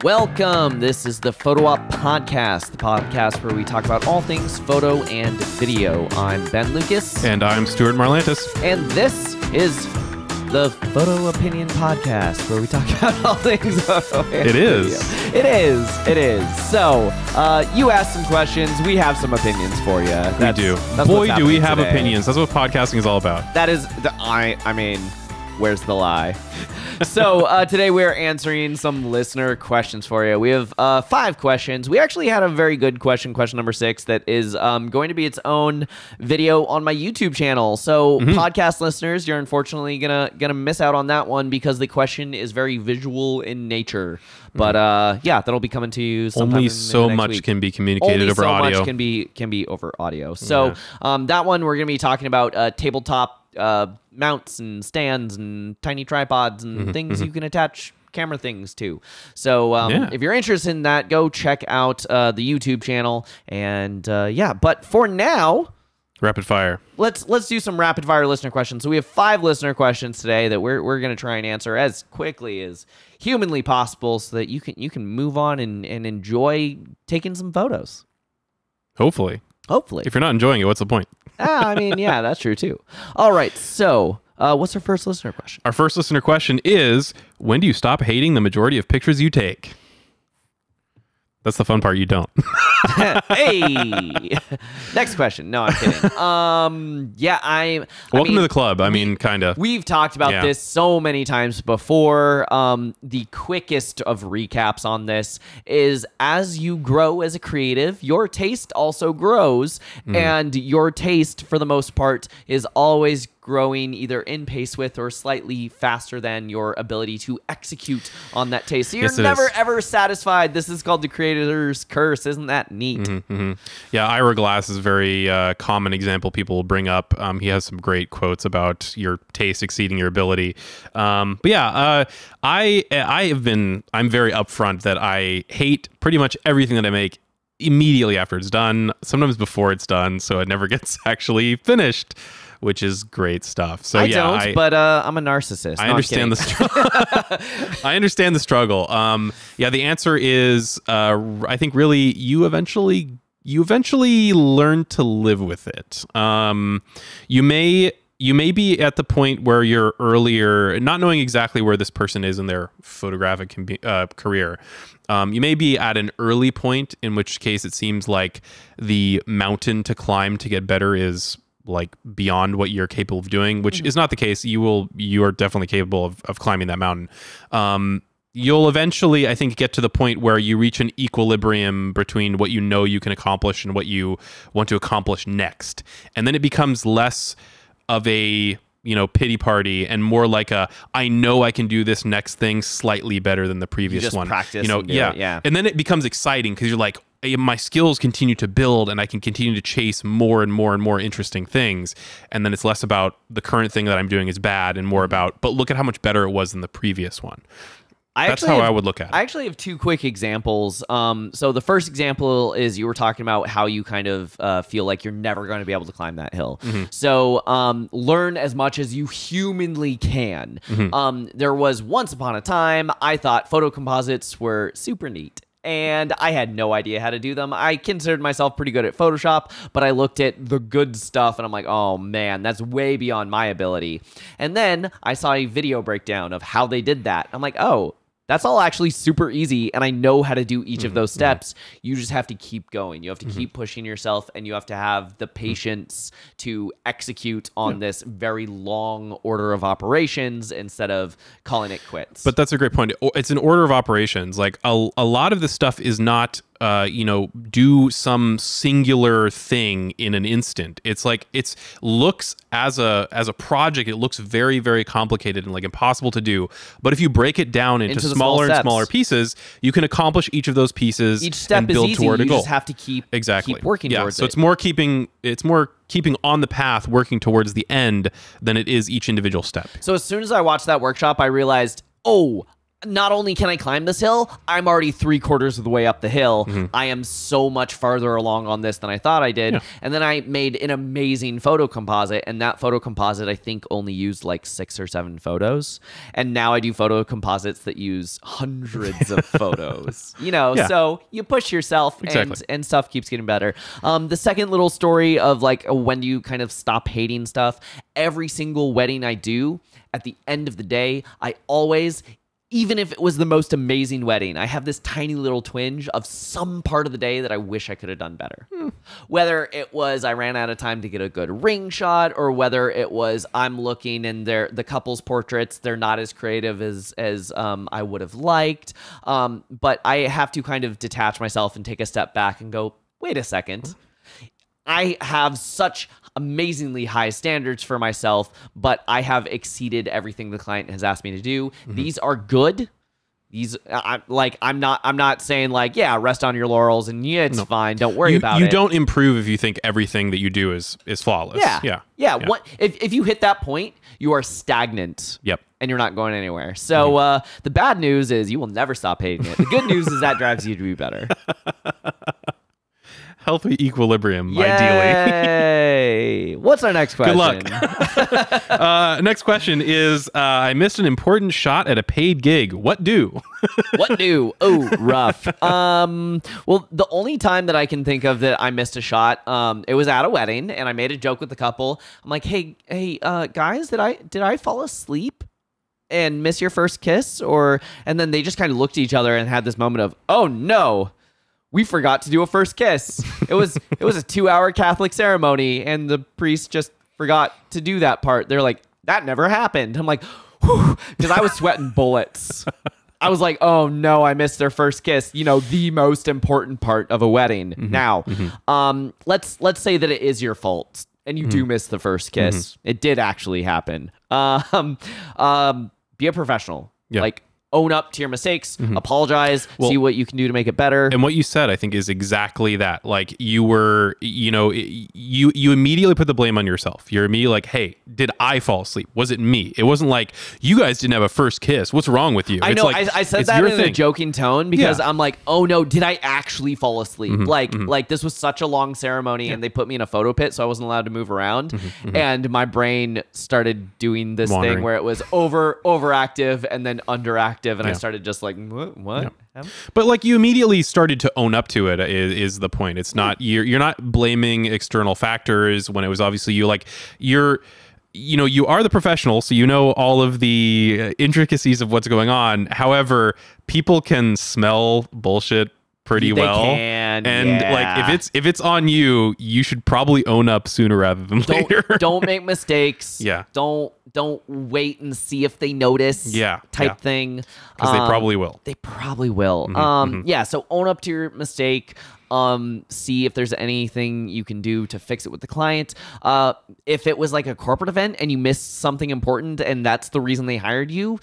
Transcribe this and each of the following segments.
Welcome. This is the Photo Op Podcast, the podcast where we talk about all things photo and video. I'm Ben Lucas. And I'm Stuart Marlantis. And this is the Photo Opinion Podcast, where we talk about all things photo and video. It is. So, you asked some questions. We have some opinions for you. We do. Boy, do we have opinions. That's what podcasting is all about. That is, I mean, where's the lie? So today we're answering some listener questions for you. We have 5 questions. We actually had a very good question number 6, that is going to be its own video on my YouTube channel. So podcast listeners, you're unfortunately gonna miss out on that one because the question is very visual in nature. But yeah, that'll be coming to you sometime Only in so the next much week. Can be communicated over audio. Only so much can be over audio. So that one we're gonna be talking about tabletop mounts and stands and tiny tripods and things you can attach camera things to. So if you're interested in that, go check out the YouTube channel. And yeah, but for now, rapid fire. Let's do some rapid fire listener questions. So we have 5 listener questions today that we're going to try and answer as quickly as humanly possible, so that you can move on and enjoy taking some photos. Hopefully. If you're not enjoying it, what's the point? I mean, yeah, that's true too. All right, so what's our first listener question? Our first listener question is, when do you stop hating the majority of pictures you take? That's the fun part. You don't. Hey, next question. No, I'm kidding. Yeah, Welcome to the club. I mean, kind of. We've talked about this so many times before. The quickest of recaps on this is, as you grow as a creative, your taste also grows, and your taste, for the most part, is always growing either in pace with or slightly faster than your ability to execute on that taste. So you're never ever satisfied. This is called the creator's curse. Isn't that neat? Yeah, Ira Glass is a very common example people will bring up. He has some great quotes about your taste exceeding your ability. But yeah, I'm very upfront that I hate pretty much everything that I make immediately after it's done, sometimes before it's done, so it never gets actually finished, which is great stuff. So but I'm a narcissist. I understand I understand the struggle. Yeah, the answer is, I think really you eventually learn to live with it. You may be at the point where you're earlier, not knowing exactly where this person is in their photographic career. You may be at an early point, in which case it seems like the mountain to climb to get better is like beyond what you're capable of doing, which is not the case. You are definitely capable of climbing that mountain. You'll eventually, I think, get to the point where you reach an equilibrium between what you know you can accomplish and what you want to accomplish next. And then it becomes less of a, pity party and more like I know I can do this next thing slightly better than the previous one. Practice. And then it becomes exciting because you're like, my skills continue to build and I can continue to chase more and more and more interesting things. And then it's less about the current thing that I'm doing is bad and more about, but look at how much better it was than the previous one. That's how I would look at it. I actually have 2 quick examples. So the first example is, you were talking about how you kind of feel like you're never going to be able to climb that hill. So learn as much as you humanly can. There was once upon a time, I thought photo composites were super neat, and I had no idea how to do them. I considered myself pretty good at Photoshop, but I looked at the good stuff and I'm like, oh man, that's way beyond my ability. And then I saw a video breakdown of how they did that. I'm like, oh, that's all actually super easy, and I know how to do each of those steps. You just have to keep going. You have to keep pushing yourself, and you have to have the patience to execute on this very long order of operations instead of calling it quits. But that's a great point. It's an order of operations. Like a lot of this stuff is not do some singular thing in an instant. It's like looks as a project, it looks very, very complicated and like impossible to do. But if you break it down into smaller and smaller pieces, you can accomplish each of those pieces. Each step and build is easy. Toward a goal. You just have to keep working towards it. So it's more keeping on the path, working towards the end, than it is each individual step. So as soon as I watched that workshop, I realized, oh, not only can I climb this hill, I'm already 3/4 of the way up the hill. I am so much farther along on this than I thought I did. And then I made an amazing photo composite, and that photo composite I think only used like 6 or 7 photos. And now I do photo composites that use hundreds of photos. So you push yourself, and stuff keeps getting better. The second little story of like when do you kind of stop hating stuff? Every single wedding I do, at the end of the day, I always, even if it was the most amazing wedding, I have this tiny little twinge of some part of the day that I wish I could have done better. Whether it was I ran out of time to get a good ring shot, or whether it was I'm looking and the couple's portraits, they're not as creative as I would have liked. But I have to kind of detach myself and take a step back and go, wait a second. I have such amazingly high standards for myself, but I have exceeded everything the client has asked me to do. These are good. These, I'm not saying like, yeah, rest on your laurels and it's fine. Don't worry about it. You don't improve if you think everything that you do is flawless. Yeah. What if you hit that point, you are stagnant. Yep. And you're not going anywhere. So the bad news is you will never stop hating it. The good news is that drives you to be better. Healthy equilibrium, Yay. ideally. What's our next question? Good luck. Next question is, I missed an important shot at a paid gig. What do? What do? Oh, rough. Well, the only time that I can think of that I missed a shot, it was at a wedding, and I made a joke with the couple. I'm like, hey, guys, did I fall asleep and miss your first kiss? And then they just kind of looked at each other and had this moment of, oh no, we forgot to do a first kiss. It was a 2-hour Catholic ceremony, and the priest just forgot to do that part. They're like, that never happened. I'm like, whew, because I was sweating bullets. I was like, oh no, I missed their first kiss. The most important part of a wedding. Now, let's say that it is your fault, and you do miss the first kiss. It did actually happen. Be a professional. Yeah. Like, own up to your mistakes, apologize, see what you can do to make it better. And what you said, I think, is exactly that. Like, you were, you immediately put the blame on yourself. You're immediately like, hey, did I fall asleep? Was it me? It wasn't like, you guys didn't have a first kiss. What's wrong with you? I know, like, I said that in a joking tone because I'm like, oh no, did I actually fall asleep? Like this was such a long ceremony and they put me in a photo pit, so I wasn't allowed to move around. And my brain started doing this thing where it was overactive and then underactive. And I started just like, what? Yeah. But like, you immediately started to own up to it is the point. It's not, you're not blaming external factors when it was obviously you. Like, you are the professional, so you know all of the intricacies of what's going on. However, people can smell bullshit pretty well. Like, if it's on you, you should probably own up sooner rather than later. Don't make mistakes. Yeah. Don't wait and see if they notice. Type thing. Because they probably will. They probably will. Yeah. So own up to your mistake. See if there's anything you can do to fix it with the client. If it was like a corporate event and you missed something important and that's the reason they hired you,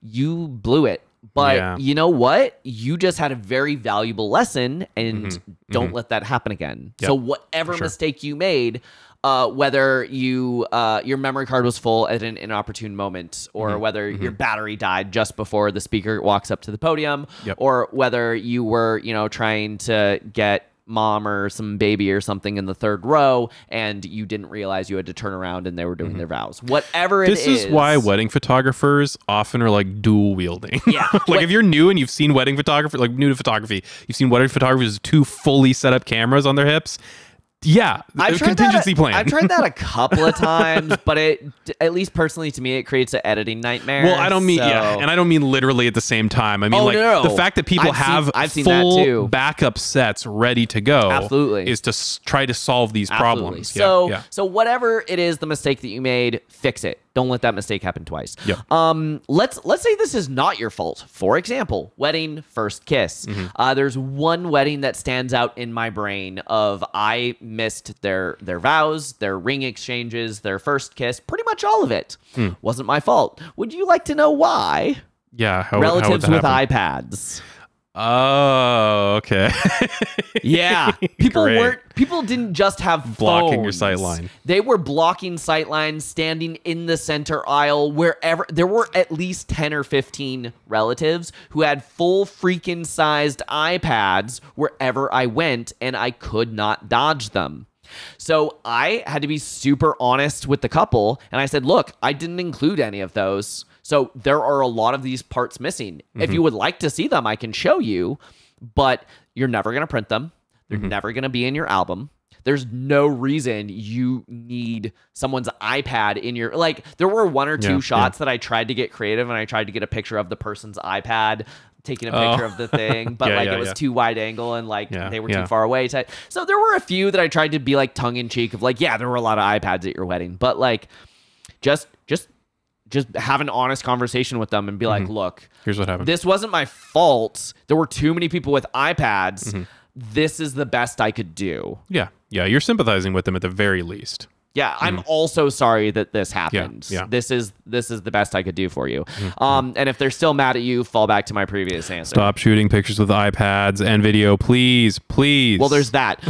you blew it. But you know what? You just had a very valuable lesson, and don't let that happen again. So whatever mistake you made, whether your memory card was full at an inopportune moment, or whether your battery died just before the speaker walks up to the podium, or whether you were, trying to get mom or some baby or something in the third row and you didn't realize you had to turn around and they were doing their vows. Whatever it is. This is why wedding photographers often are like dual wielding. Yeah. Like, if you're new and you've seen wedding photography, like new to photography, you've seen wedding photographers with 2 fully set up cameras on their hips. Yeah, contingency plan. I've tried that a couple of times, but at least personally to me, it creates an editing nightmare. Well, I don't mean and I don't mean literally at the same time. I mean the fact that people have full backup sets ready to go, is to try to solve these problems. So whatever it is, the mistake that you made, fix it. Don't let that mistake happen twice. Let's say this is not your fault. For example, wedding first kiss. There's one wedding that stands out in my brain of I missed their vows, their ring exchanges, their first kiss, pretty much all of it. Wasn't my fault. Would you like to know why? Yeah. Relatives with iPads. Oh, okay. Yeah. Great. People didn't just have Blocking your phones. sight line. They were blocking sight lines, standing in the center aisle, wherever. There were at least 10 or 15 relatives who had full freaking sized iPads wherever I went, and I could not dodge them. So I had to be super honest with the couple, and I said, look, I didn't include any of those. So there are a lot of these parts missing. If you would like to see them, I can show you, but you're never going to print them. They're never going to be in your album. There's no reason you need someone's iPad in your... Like, there were one or two shots that I tried to get creative, and I tried to get a picture of the person's iPad taking a picture of the thing, but it was too wide angle, and they were too far away. So there were a few that I tried to be like tongue in cheek of like, yeah, there were a lot of iPads at your wedding, but like just have an honest conversation with them and be like, look, here's what happened. This wasn't my fault. There were too many people with iPads. This is the best I could do. Yeah. You're sympathizing with them at the very least. Yeah, I'm also sorry that this happened. Yeah. This is the best I could do for you. And if they're still mad at you, fall back to my previous answer. Stop shooting pictures with iPads and video, please. Well, there's that.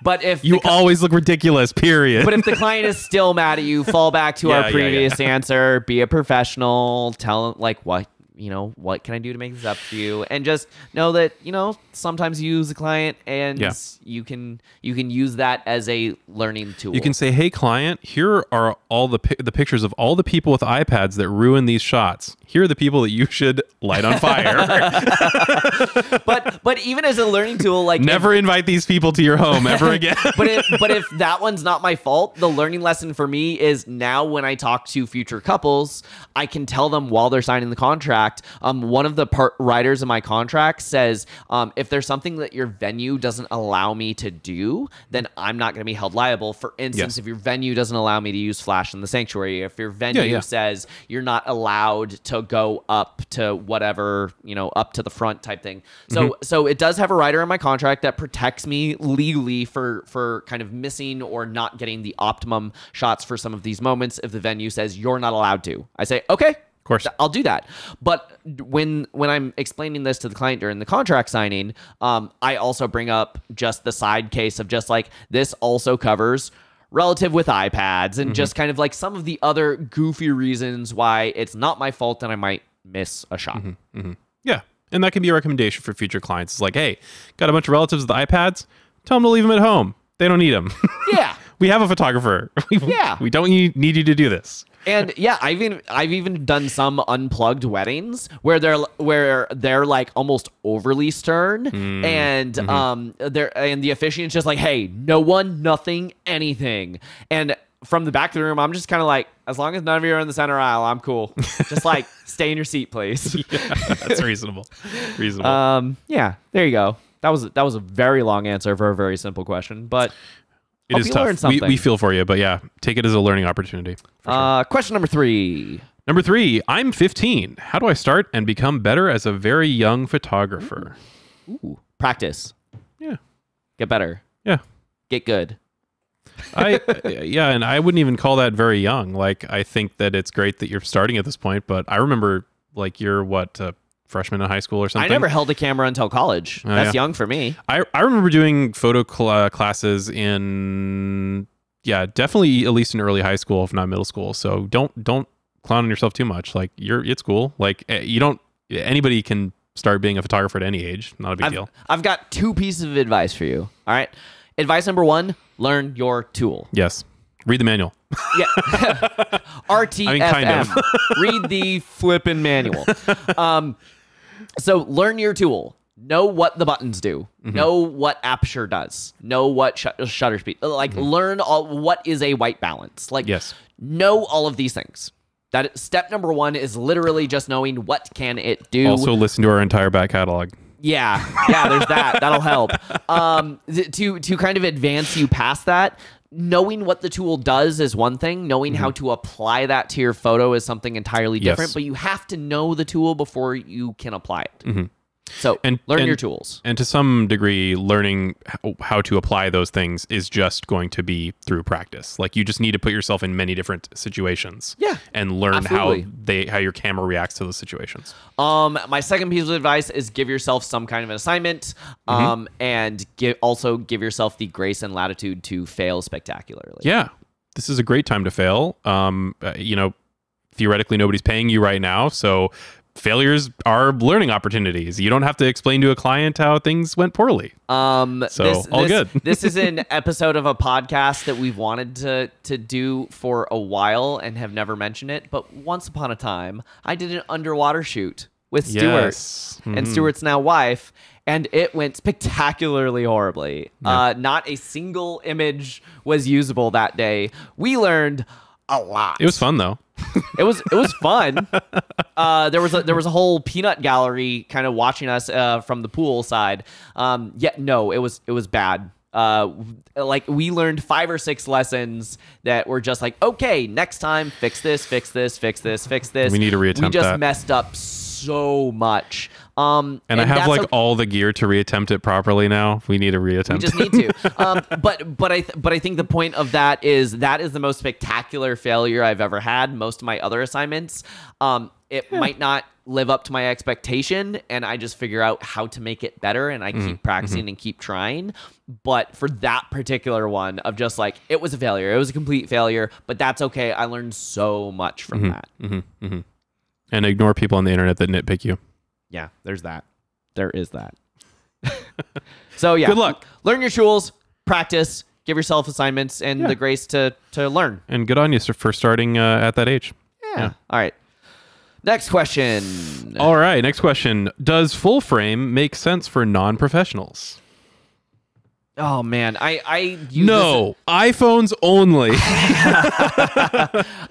But if you always look ridiculous, period. But if the client is still mad at you, fall back to our previous answer. Be a professional. Tell them like what can I do to make this up for you? And just know that, sometimes you use a client and you can use that as a learning tool. You can say, hey, client, here are all the pictures of all the people with iPads that ruin these shots. Here are the people that you should light on fire. but even as a learning tool, like never invite these people to your home ever again. but if that one's not my fault, the learning lesson for me is now when I talk to future couples, I can tell them while they're signing the contract. One of the writers in my contract says, if there's something that your venue doesn't allow me to do, then I'm not going to be held liable. For instance, if your venue doesn't allow me to use flash in the sanctuary, if your venue says you're not allowed to go up to whatever, up to the front type thing. So it does have a writer in my contract that protects me legally for kind of missing or not getting the optimum shots for some of these moments. If the venue says you're not allowed to, I say, okay, of course, I'll do that. But when I'm explaining this to the client during the contract signing, I also bring up just the side case of just like, this also covers relative with iPads and just kind of like some of the other goofy reasons why it's not my fault and I might miss a shot. Yeah. And that can be a recommendation for future clients. It's like, hey, got a bunch of relatives with iPads? Tell them to leave them at home. They don't need them. Yeah. We have a photographer. We don't need you to do this. And yeah, I've even done some unplugged weddings where they're like almost overly stern, and the officiant's just like, hey, no one, nothing, anything. And from the back of the room, I'm just kind of like, as long as none of you are in the center aisle, I'm cool. Just like stay in your seat, please. That's reasonable. Yeah, there you go. That was a very long answer for a very simple question, but it is tough. We feel for you, but yeah, take it as a learning opportunity. Sure. Question number 3. Number 3, I'm 15. How do I start and become better as a very young photographer? Ooh. Practice. Yeah. Get better. Yeah. Get good. And I wouldn't even call that very young. Like, I think that it's great that you're starting at this point, but I remember like you're freshman in high school or something. I never held a camera until college. That's young for me. I remember doing photo classes in, definitely at least in early high school, if not middle school. So don't clown on yourself too much. Like it's cool. Like anybody can start being a photographer at any age. Not a big deal. I've got 2 pieces of advice for you. All right. Advice number 1, learn your tool. Yes. Read the manual. Yeah. RTFM. I mean, kind of. Read the flippin' manual. So learn your tool. Know what the buttons do. Know what aperture does. Know what shutter speed. Like learn what is a white balance. Like know all of these things. That step number 1 is literally just knowing what can it do. Also listen to our entire back catalog. Yeah, there's that. That'll help. To kind of advance you past that, knowing what the tool does is one thing. Knowing how to apply that to your photo is something entirely different. But you have to know the tool before you can apply it. So learn your tools. And to some degree, learning how to apply those things is just going to be through practice. Like you just need to put yourself in many different situations. Yeah, and learn absolutely. how your camera reacts to those situations. My second piece of advice is give yourself some kind of an assignment, and give yourself the grace and latitude to fail spectacularly. Yeah, this is a great time to fail. Theoretically, nobody's paying you right now, so failures are learning opportunities. You don't have to explain to a client how things went poorly. All good. This is an episode of a podcast that we've wanted to do for a while and have never mentioned it. But once upon a time, I did an underwater shoot with Stuart and Stuart's now wife, and it went spectacularly horribly. Yeah. Not a single image was usable that day. We learned a lot. It was fun though. It was fun. There was a whole peanut gallery kind of watching us from the pool side. It was bad. Like we learned 5 or 6 lessons that were just like, okay, next time fix this. We need to reattempt. We just messed up so much. And I have all the gear to reattempt it properly now. We need to reattempt. We just need to. But I think the point of that is the most spectacular failure I've ever had. Most of my other assignments, it might not live up to my expectation, and I just figure out how to make it better, and I keep practicing and keep trying. But for that particular one of just like, it was a failure. It was a complete failure, but that's okay. I learned so much from that. And ignore people on the internet that nitpick you. Yeah, there's that. There is that. So yeah, good luck. Learn your tools, practice, give yourself assignments, and the grace to learn. And good on you for starting at that age. Yeah. All right. Next question. All right. Next question. Does full frame make sense for non-professionals? Oh man, I use iPhones only.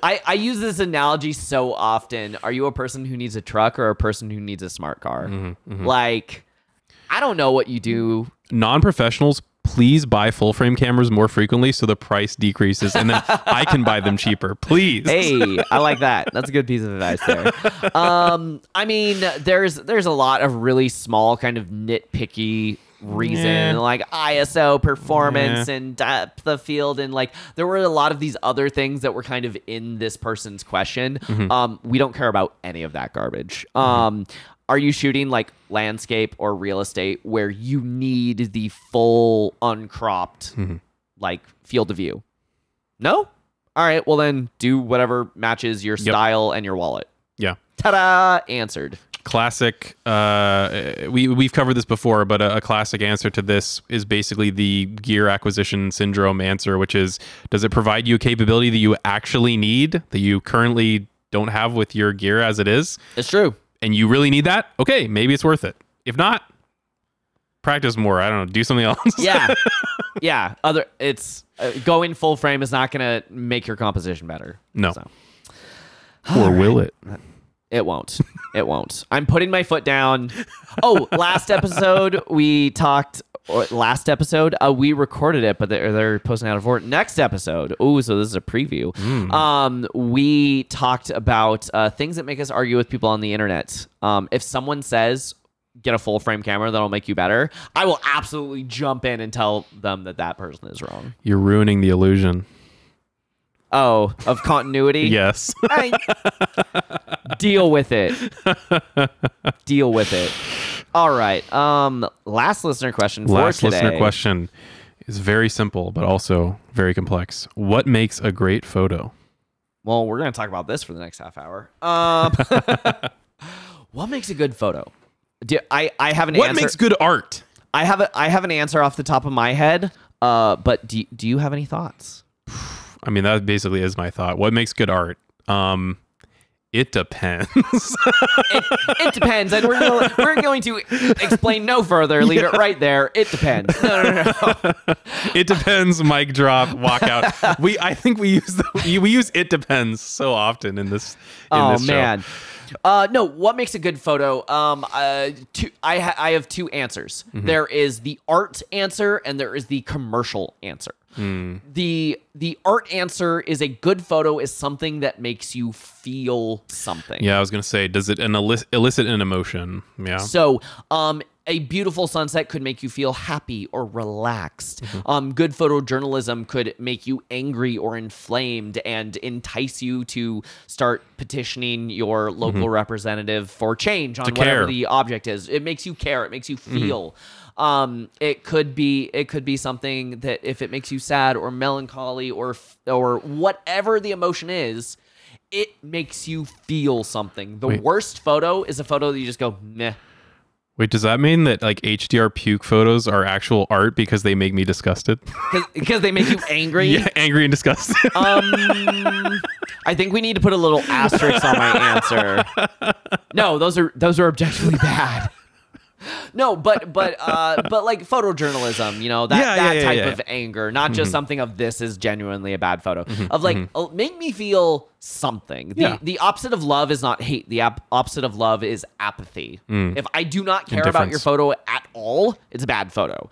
I use this analogy so often. Are you a person who needs a truck or a person who needs a smart car? Like, I don't know what you do. Non-professionals, please buy full frame cameras more frequently so the price decreases, and then I can buy them cheaper. Please. Hey, I like that. That's a good piece of advice there. I mean, there's a lot of really small kind of nitpicky reason, like ISO performance and depth of field, and like there were a lot of these other things that were kind of in this person's question. We don't care about any of that garbage. Are you shooting like landscape or real estate where you need the full uncropped like field of view? No? All right, well then do whatever matches your style and your wallet. Yeah. Ta-da! Answered. Classic. We've covered this before, but a classic answer to this is basically the gear acquisition syndrome answer, which is, does it provide you a capability that you actually need that you currently don't have with your gear as it is? It's true. And you really need that? Okay, maybe it's worth it. If not, practice more. I don't know. Do something else. Yeah. It's going full frame is not going to make your composition better. No. So. Or will it? It won't. It won't. I'm putting my foot down. Oh, last episode we talked. We recorded it, but they're posting out of order. Next episode. Oh, so this is a preview. We talked about things that make us argue with people on the internet. If someone says get a full frame camera that'll make you better, I will absolutely jump in and tell them that person is wrong. You're ruining the illusion. Oh, of continuity? Yes. Deal with it. Deal with it. All right. Last listener question for today. Last listener question is very simple, but also very complex. What makes a great photo? Well, we're going to talk about this for the next half hour. What makes a good photo? I have an answer. What makes good art? I have an answer off the top of my head. But do you have any thoughts? I mean, that basically is my thought. What makes good art? It depends. It depends, and we're going to explain no further. Leave it right there. It depends. No. It depends. Mic drop. Walk out. I think we use it depends so often in this. Show. Man. No, what makes a good photo? I have two answers. There is the art answer and there is the commercial answer. The art answer is a good photo is something that makes you feel something. Yeah, I was gonna say, does it elicit an emotion? Yeah. So, a beautiful sunset could make you feel happy or relaxed. Good photojournalism could make you angry or inflamed and entice you to start petitioning your local representative for change on whatever the object is. It makes you care. It makes you feel. It could be something that if it makes you sad or melancholy or whatever the emotion is, it makes you feel something. The worst photo is a photo that you just go, meh. Wait, does that mean that like HDR puke photos are actual art because they make me disgusted? Because they make you angry? Yeah, angry and disgusted. I think we need to put a little asterisk on my answer. No, those are objectively bad. No, but like photojournalism, that type of anger, not just something of this is genuinely a bad photo. Of like, make me feel something. The opposite of love is not hate. The opposite of love is apathy. If I do not care about your photo at all, it's a bad photo.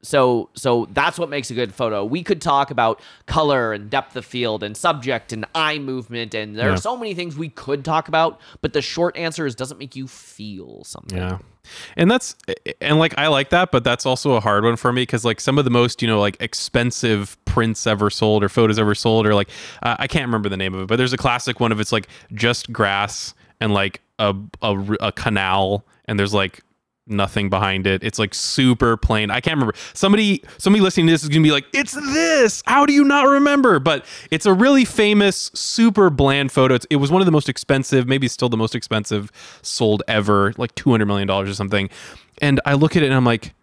So that's what makes a good photo. We could talk about color and depth of field and subject and eye movement, and there are so many things we could talk about, but the short answer is doesn't make you feel something. Yeah. And like I like that, but that's also a hard one for me because like some of the most, like expensive prints ever sold or photos ever sold or like I can't remember the name of it, but there's a classic one of it's like just grass and like a canal and there's like nothing behind it. It's like super plain. I can't remember. Somebody listening to this is gonna be like, it's this. How do you not remember? But it's a really famous, super bland photo. It was one of the most expensive, maybe still the most expensive sold ever, like $200 million or something. And I look at it and I'm like,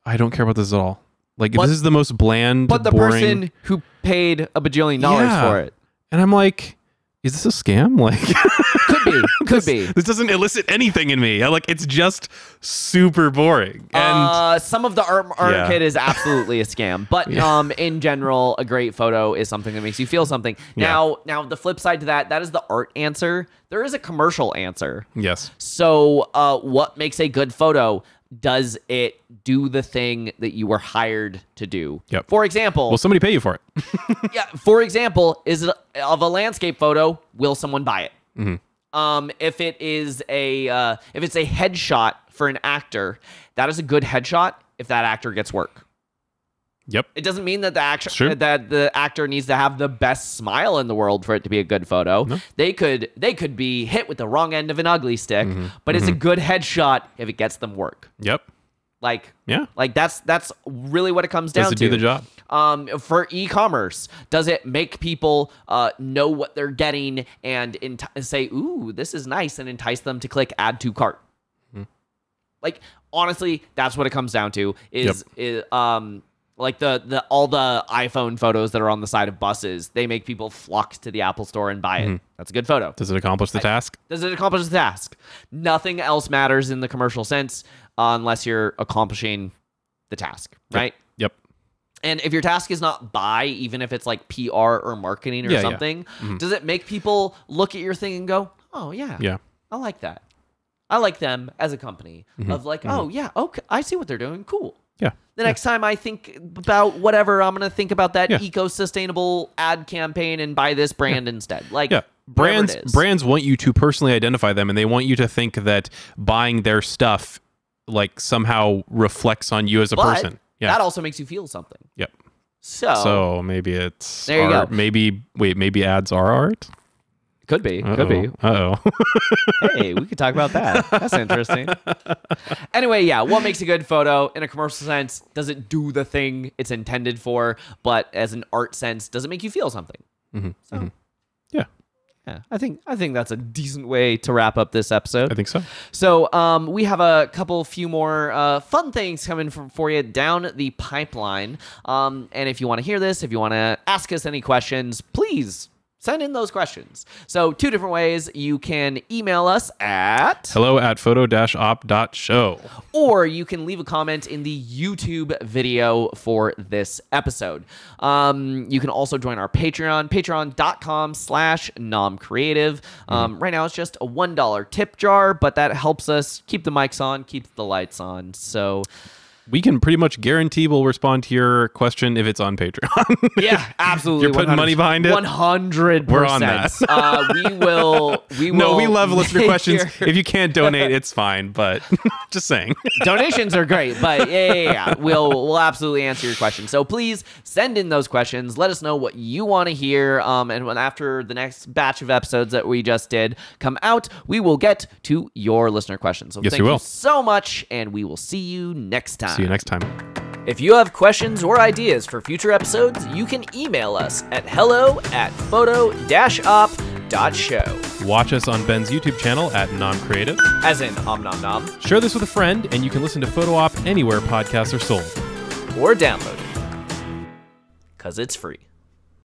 I don't care about this at all. Like this is the most bland, but the boring person who paid $1 bajillion for it. And I'm like, is this a scam? Like could be. This doesn't elicit anything in me. It's just super boring. And some of the art kit is absolutely a scam, but in general, a great photo is something that makes you feel something. Now the flip side to that is the art answer. There is a commercial answer. Yes. So, what makes a good photo? Does it do the thing that you were hired to do? Yep. For example, will somebody pay you for it? Yeah. For example, is it of a landscape photo? Will someone buy it? If it's a headshot for an actor, that is a good headshot if that actor gets work. Yep. It doesn't mean that the actor needs to have the best smile in the world for it to be a good photo. No. They could be hit with the wrong end of an ugly stick, but it's a good headshot if it gets them work. Yep. Like that's really what it comes down to. Does it do the job? For e-commerce, does it make people know what they're getting and say, "Ooh, this is nice," and entice them to click add to cart? Like honestly, that's what it comes down to. Like all the iPhone photos that are on the side of buses, they make people flock to the Apple Store and buy it. That's a good photo. Does it accomplish the task? Does it accomplish the task? Nothing else matters in the commercial sense unless you're accomplishing the task, right? Yep. And if your task is not buy, even if it's like PR or marketing or something, does it make people look at your thing and go, "Oh yeah, I like that. I like them as a company." Of like, "Oh yeah, okay, I see what they're doing. Cool." Yeah. The next time I think about whatever, I'm going to think about that eco-sustainable ad campaign and buy this brand instead. Like, brands want you to personally identify them, and they want you to think that buying their stuff like somehow reflects on you as a person. Yeah. That also makes you feel something. Yep. So maybe it's there you art. go. Maybe ads are art. Could be. Hey, we could talk about that. That's interesting. Anyway, what makes a good photo in a commercial sense? Does it do the thing it's intended for? But as an art sense, does it make you feel something? Yeah, I think that's a decent way to wrap up this episode. I think so. So we have a few more fun things coming for you down the pipeline. And if you want to hear this, if you want to ask us any questions, please send in those questions. So 2 different ways. You can email us at hello@photo-op.show. or you can leave a comment in the YouTube video for this episode. You can also join our Patreon, patreon.com/nomcreative. Right now it's just a $1 tip jar, but that helps us keep the mics on, keep the lights on. So we can pretty much guarantee we'll respond to your question if it's on Patreon. Yeah, absolutely. You're putting money behind it? 100%. We're on that. We will. No, we love listener questions. If you can't donate, it's fine, but just saying. Donations are great, but yeah. We'll absolutely answer your question. So please send in those questions. Let us know what you want to hear. And when after the next batch of episodes that we just did come out, we will get to your listener questions. So thank you so much, and we will see you next time. See you next time. If you have questions or ideas for future episodes, you can email us at hello@photo-op.show. Watch us on Ben's YouTube channel at NomCreative. As in Om Nom Nom. Share this with a friend, and you can listen to Photo Op anywhere podcasts are sold. Or download it. 'Cause it's free.